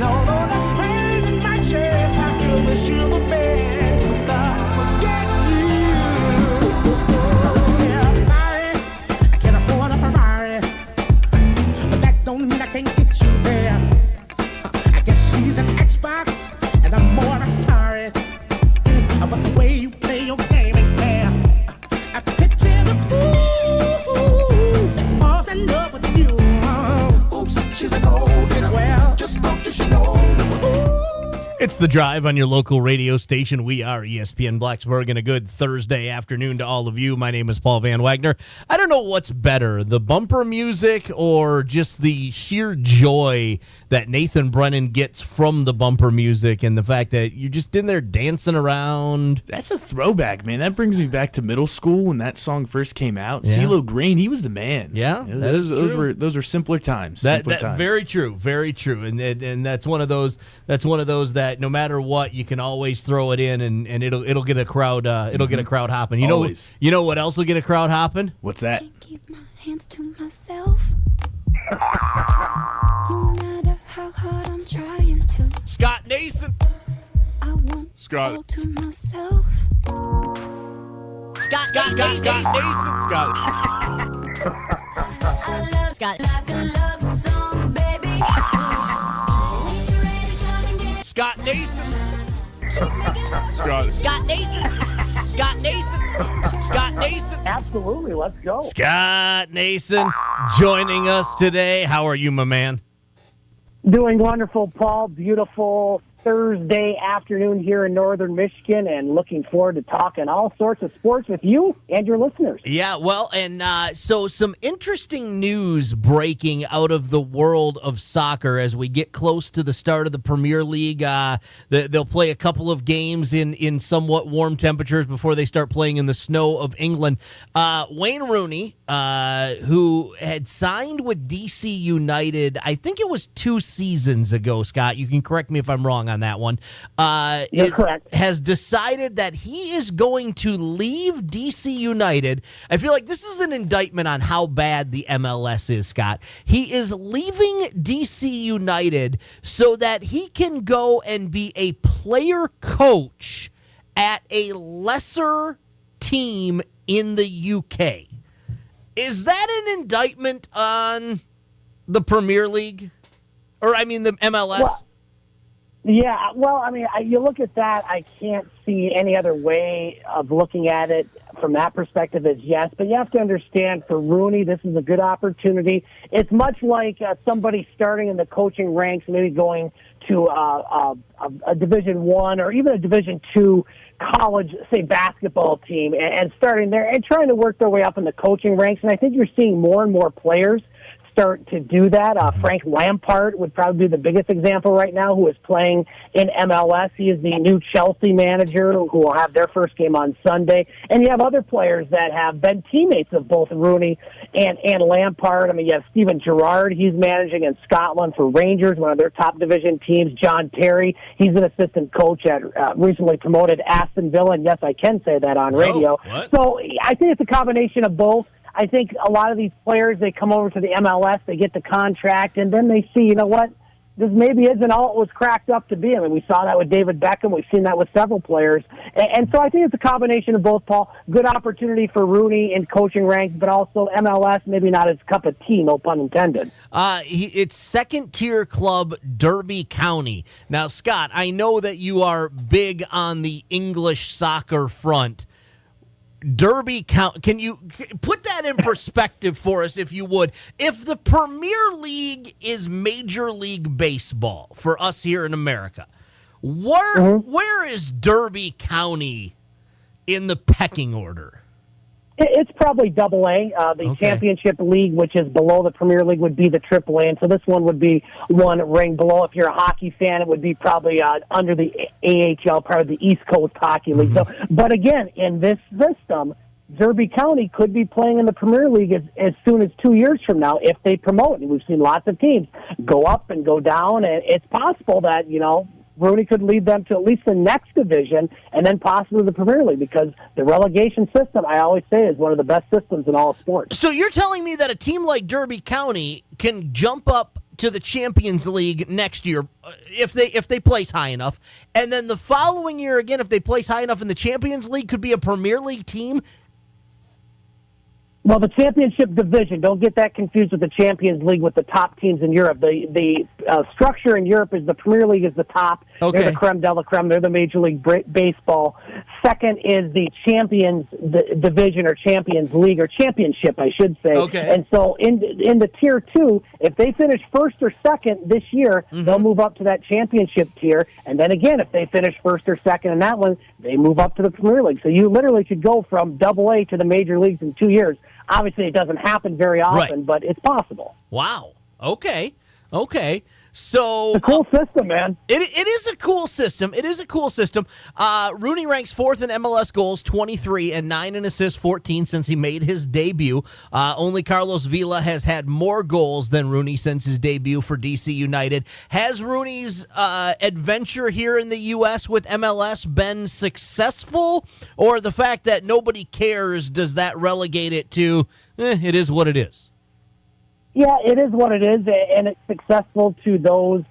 although there's pain in my chest, I still wish you the best without forgetting you. Oh, yeah, I'm sorry, I can't afford a Ferrari, but that don't mean I can't get you there. I guess he's an Xbox and I'm more Atari, but the way you play your game ain't fair. I picture the fool that falls in love with you. Oops, she's a gold digger. Well, just don't you should know. It's The Drive on your local radio station. We are ESPN Blacksburg, and a good Thursday afternoon to all of you. My name is Paul Van Wagner. I don't know what's better, the bumper music or just the sheer joy that Nathan Brennan gets from the bumper music and the fact that you're just in there dancing around. That's a throwback, man. That brings me back to middle school when that song first came out. Yeah. CeeLo Green, he was the man. Yeah, that is true. Those were simpler times. That very true, very true, and that's one of those. That's one of those that no matter what, you can always throw it in, and it'll get a crowd. It'll get a crowd hopping. You know what else will get a crowd hopping? What's that? Can't keep my hands to myself. No matter how hard I'm trying to, Scott Nason. I want Scott. all to myself. Scott Nason. Scott. I love Scott like a love song, baby. When you're ready, come and get Scott Nason. Scott. Scott Nason. Scott Nason. Scott Nason. Absolutely, let's go. Scott Nason joining us today. How are you, my man? Doing wonderful, Paul. Beautiful Thursday afternoon here in northern Michigan, and looking forward to talking all sorts of sports with you and your listeners. Yeah, well, and so some interesting news breaking out of the world of soccer as we get close to the start of the Premier League. They'll play a couple of games in somewhat warm temperatures before they start playing in the snow of England. Wayne Rooney, who had signed with DC United, I think it was 2 seasons ago, Scott, you can correct me if I'm wrong on that one. You're correct. Has decided that he is going to leave DC United. I feel like this is an indictment on how bad the MLS is, Scott. He is leaving DC United so that he can go and be a player coach at a lesser team in the UK. Is that an indictment on the Premier League? Or, I mean, the MLS? Well, yeah, well, I mean, you look at that, I can't see any other way of looking at it from that perspective as yes, but you have to understand for Rooney, this is a good opportunity. It's much like somebody starting in the coaching ranks, maybe going to a Division I or even a Division II college, say, basketball team and starting there and trying to work their way up in the coaching ranks. And I think you're seeing more and more players start to do that. Frank Lampard would probably be the biggest example right now, who is playing in MLS. He is the new Chelsea manager who will have their first game on Sunday. And you have other players that have been teammates of both Rooney and Lampard. I mean, you have Steven Gerrard. He's managing in Scotland for Rangers, one of their top division teams. John Terry, he's an assistant coach at recently promoted Aston Villa. And yes, I can say that on radio. So I think it's a combination of both. I think a lot of these players, they come over to the MLS, they get the contract, and then they see, you know what, this maybe isn't all it was cracked up to be. I mean, we saw that with David Beckham. We've seen that with several players. And so I think it's a combination of both, Paul. Good opportunity for Rooney in coaching ranks, but also MLS, maybe not his cup of tea, no pun intended. It's second-tier club Derby County. Now, Scott, I know that you are big on the English soccer front. Derby County, can you put that in perspective for us, if you would? If the Premier League is Major League Baseball for us here in America, where is Derby County in the pecking order? It's probably AA. The Championship League, which is below the Premier League, would be the AAA. And so this one would be one ring below. If you're a hockey fan, it would be probably under the AHL, part of the East Coast Hockey League. So, but again, in this system, Derby County could be playing in the Premier League as soon as 2 years from now if they promote. And we've seen lots of teams go up and go down. And it's possible that, you know, Rooney could lead them to at least the next division and then possibly the Premier League, because the relegation system, I always say, is one of the best systems in all sports. So you're telling me that a team like Derby County can jump up to the Champions League next year if they place high enough, and then the following year again if they place high enough in the Champions League could be a Premier League team? Well, the championship division, don't get that confused with the Champions League with the top teams in Europe. The structure in Europe is the Premier League is the top. Okay. They're the creme de la creme. They're the Major League Baseball. Second is the Champions Division or Champions League or Championship, I should say. Okay. And so in the Tier 2, if they finish first or second this year, they'll move up to that championship tier. And then again, if they finish first or second in that one, they move up to the Premier League. So you literally could go from Double-A to the major leagues in 2 years. Obviously, it doesn't happen very often, Right. but it's possible. Wow. Okay. So It's a cool system, man. It is a cool system. It is a cool system. Rooney ranks fourth in MLS goals, 23, and 9 in assists, 14 since he made his debut. Only Carlos Vela has had more goals than Rooney since his debut for DC United. Has Rooney's adventure here in the U.S. with MLS been successful, or the fact that nobody cares, does that relegate it to, it is what it is? Yeah, it is what it is, and it's successful to those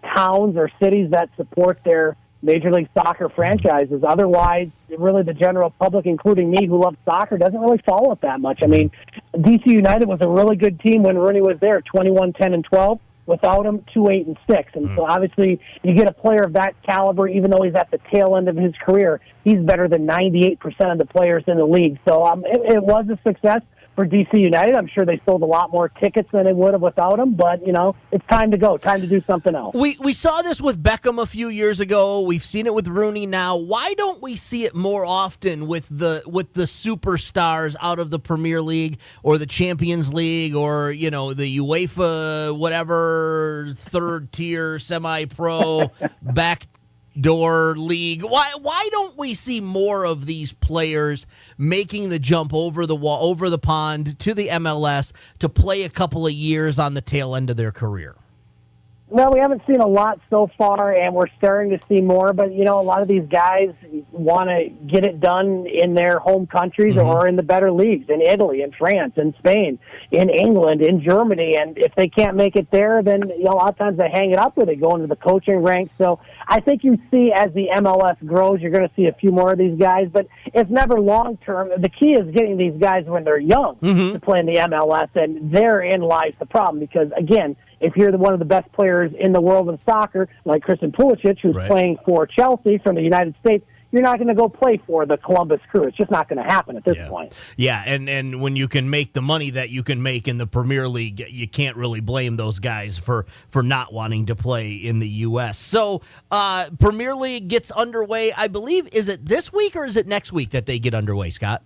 towns or cities that support their Major League Soccer franchises. Otherwise, really the general public, including me who loves soccer, doesn't really follow it that much. I mean, DC United was a really good team when Rooney was there, 21, 10, and 12. Without him, 2, 8, and 6. And so obviously you get a player of that caliber, even though he's at the tail end of his career, he's better than 98% of the players in the league. So it was a success for DC United. I'm sure they sold a lot more tickets than they would have without him, but, you know, it's time to go, time to do something else. We saw this with Beckham a few years ago. We've seen it with Rooney now. Why don't we see it more often with the superstars out of the Premier League or the Champions League or, you know, the UEFA whatever third tier semi-pro backdoor league? Why don't we see more of these players making the jump over the wall, over the pond to the MLS to play a couple of years on the tail end of their career? Well, we haven't seen a lot so far, and we're starting to see more. But, you know, a lot of these guys want to get it done in their home countries or in the better leagues, in Italy, in France, in Spain, in England, in Germany. And if they can't make it there, then, you know, a lot of times they hang it up or they go into the coaching ranks. So I think you see as the MLS grows, you're going to see a few more of these guys. But it's never long-term. The key is getting these guys when they're young to play in the MLS, and therein lies the problem because, again, if you're one of the best players in the world of soccer, like Christian Pulisic, who's playing for Chelsea from the United States, you're not going to go play for the Columbus Crew. It's just not going to happen at this point. Yeah, and when you can make the money that you can make in the Premier League, you can't really blame those guys for not wanting to play in the U.S. So Premier League gets underway, I believe, is it this week or is it next week that they get underway, Scott?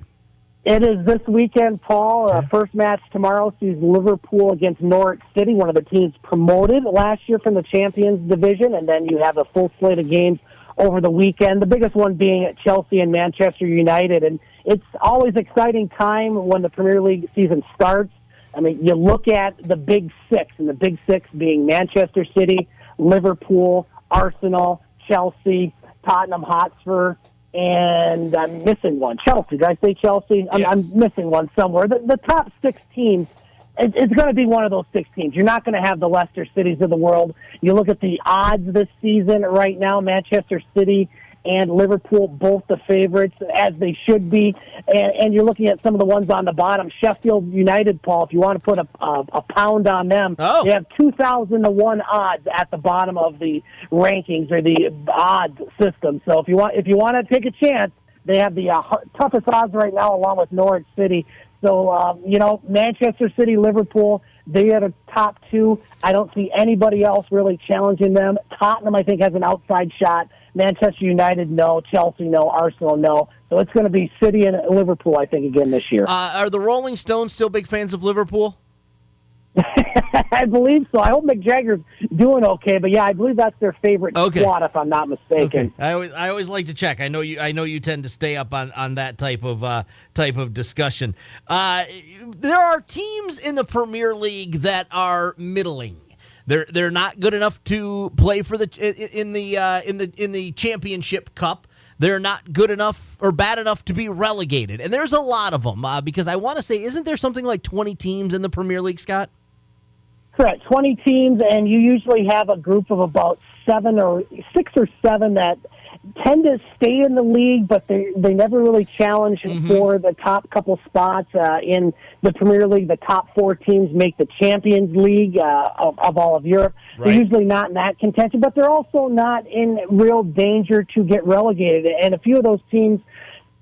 It is this weekend, Paul. First match tomorrow sees Liverpool against Norwich City, one of the teams promoted last year from the Champions Division, and then you have a full slate of games over the weekend, the biggest one being at Chelsea and Manchester United. And it's always exciting time when the Premier League season starts. I mean, you look at the Big Six, and the Big Six being Manchester City, Liverpool, Arsenal, Chelsea, Tottenham Hotspur, and I'm missing one. Chelsea. Did I say Chelsea? I'm missing one somewhere. The top 6 teams, it's going to be one of those 6 teams. You're not going to have the Leicester Cities of the world. You look at the odds this season right now, Manchester City and Liverpool, both the favorites, as they should be. And you're looking at some of the ones on the bottom. Sheffield United, Paul, if you want to put a pound on them, they have 2,000-1 odds at the bottom of the rankings or the odds system. So if you want to take a chance, they have the toughest odds right now, along with Norwich City. So, you know, Manchester City, Liverpool, they are the top 2. I don't see anybody else really challenging them. Tottenham, I think, has an outside shot. Manchester United, no. Chelsea, no. Arsenal, no. So it's going to be City and Liverpool, I think, again this year. Are the Rolling Stones still big fans of Liverpool? I believe so. I hope Mick Jagger's doing okay, but yeah, I believe that's their favorite squad, if I'm not mistaken. Okay. I always like to check. I know you tend to stay up on that type of discussion. There are teams in the Premier League that are middling. They're not good enough to play for in the Championship Cup. They're not good enough or bad enough to be relegated, and there's a lot of them. Because I want to say, isn't there something like 20 teams in the Premier League, Scott? Correct. 20 teams, and you usually have a group of about 6 or 7 that tend to stay in the league, but they never really challenge for the top couple spots in the Premier League. The top 4 teams make the Champions League of all of Europe. Right. They're usually not in that contention, but they're also not in real danger to get relegated. And a few of those teams,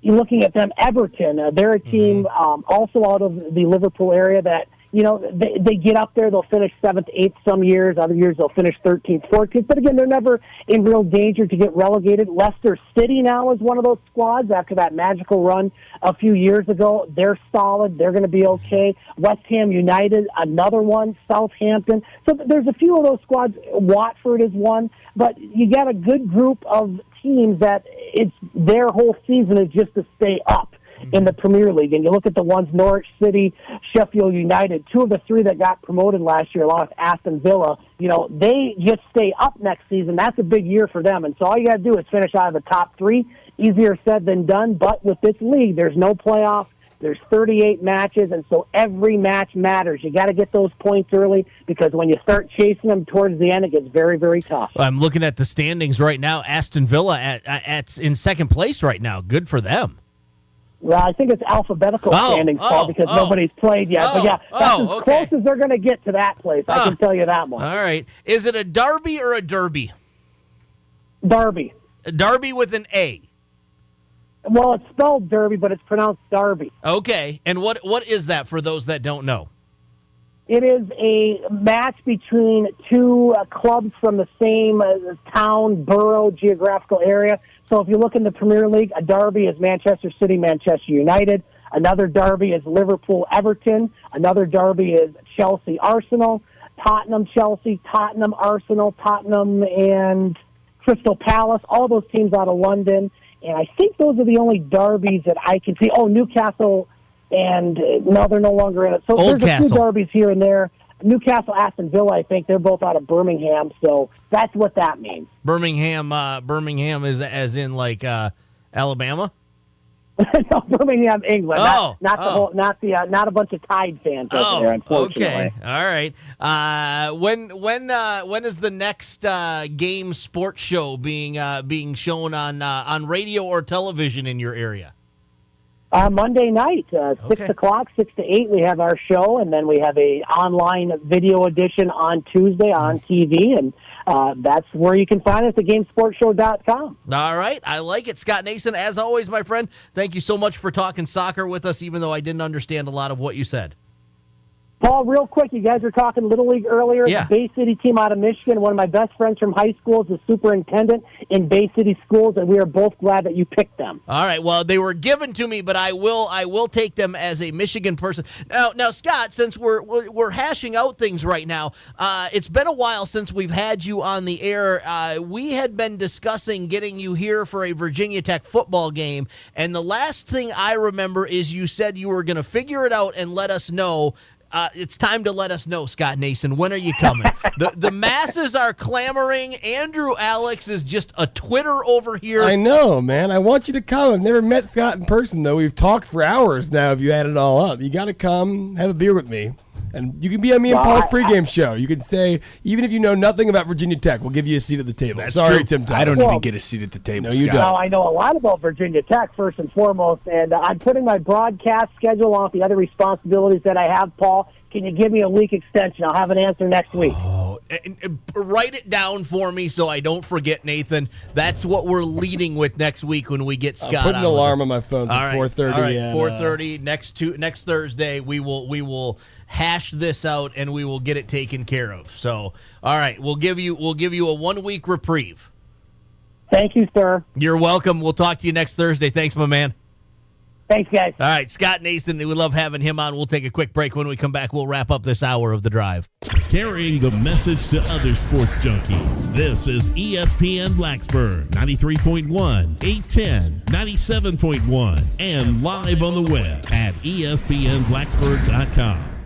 you're looking at them, Everton, they're a team also out of the Liverpool area that, you know, they get up there, they'll finish 7th, 8th some years. Other years they'll finish 13th, 14th. But again, they're never in real danger to get relegated. Leicester City now is one of those squads after that magical run a few years ago. They're solid. They're going to be okay. West Ham United, another one. Southampton. So there's a few of those squads. Watford is one. But you got a good group of teams that it's their whole season is just to stay up in the Premier League. And you look at the ones, Norwich City, Sheffield United, 2 of the 3 that got promoted last year, along with Aston Villa, you know, they just stay up next season. That's a big year for them. And so all you got to do is finish out of the top 3. Easier said than done. But with this league, there's no playoff. There's 38 matches, and so every match matters. You got to get those points early, because when you start chasing them towards the end, it gets very, very tough. I'm looking at the standings right now. Aston Villa at in second place right now. Good for them. Well, I think it's alphabetical standings, Paul, because nobody's played yet. But yeah, that's as close as they're going to get to that place. I can tell you that one. All right. Is it a derby or a derby? Derby. A derby with an A. Well, it's spelled Derby, but it's pronounced Derby. Okay. And what is that for those that don't know? It is a match between 2 clubs from the same town, borough, geographical area. So if you look in the Premier League, a derby is Manchester City, Manchester United. Another derby is Liverpool, Everton. Another derby is Chelsea, Arsenal. Tottenham, Chelsea, Tottenham, Arsenal, Tottenham, and Crystal Palace. All those teams out of London. And I think those are the only derbies that I can see. Oh, Newcastle, and no, they're no longer in it. So there's a few derbies here and there. Newcastle, Aston Villa, I think they're both out of Birmingham, so that's what that means. Birmingham is as in like Alabama. No, Birmingham, England. Not a bunch of Tide fans over there. Unfortunately. Okay, all right. When is the next game sports show being shown on radio or television in your area? Monday night, 6 o'clock, 6 to 8, we have our show, and then we have a online video edition on Tuesday on TV, and that's where you can find us at GameSportsShow.com. All right, I like it. Scott Nason, as always, my friend, thank you so much for talking soccer with us, even though I didn't understand a lot of what you said. Paul, real quick, you guys were talking Little League earlier. Yeah. The Bay City team out of Michigan, one of my best friends from high school is the superintendent in Bay City schools, and we are both glad that you picked them. All right, well, they were given to me, but I will take them as a Michigan person. Now, Scott, since we're hashing out things right now, it's been a while since we've had you on the air. We had been discussing getting you here for a Virginia Tech football game, and the last thing I remember is you said you were going to figure it out and let us know. It's time to let us know, Scott Nason. When are you coming? The masses are clamoring. Andrew Alex is just a Twitter over here. I know, man. I want you to come. I've never met Scott in person, though. We've talked for hours now if you add it all up. You got to come, have a beer with me. And you can be on me and Paul's pregame show. You can say, even if you know nothing about Virginia Tech, we'll give you a seat at the table. That's Sorry, true. Tim Thomas. I don't even get a seat at the table, No, you Scott. don't. Now, I know a lot about Virginia Tech, first and foremost, and I'm putting my broadcast schedule on the other responsibilities that I have, Paul. Can you give me a week extension? I'll have an answer next week. And write it down for me so I don't forget, Nathan. That's what we're leading with next week when we get Scott. Put an alarm on my phone for 4:30. All right, 4:30 next Thursday. We will hash this out and we will get it taken care of. So, all right, we'll give you a 1 week reprieve. Thank you, sir. You're welcome. We'll talk to you next Thursday. Thanks, my man. Thanks, guys. All right, Scott Nason, we love having him on. We'll take a quick break. When we come back, we'll wrap up this hour of The Drive. Carrying the message to other sports junkies. This is ESPN Blacksburg, 93.1, 810, 97.1, and live on the web at ESPNBlacksburg.com.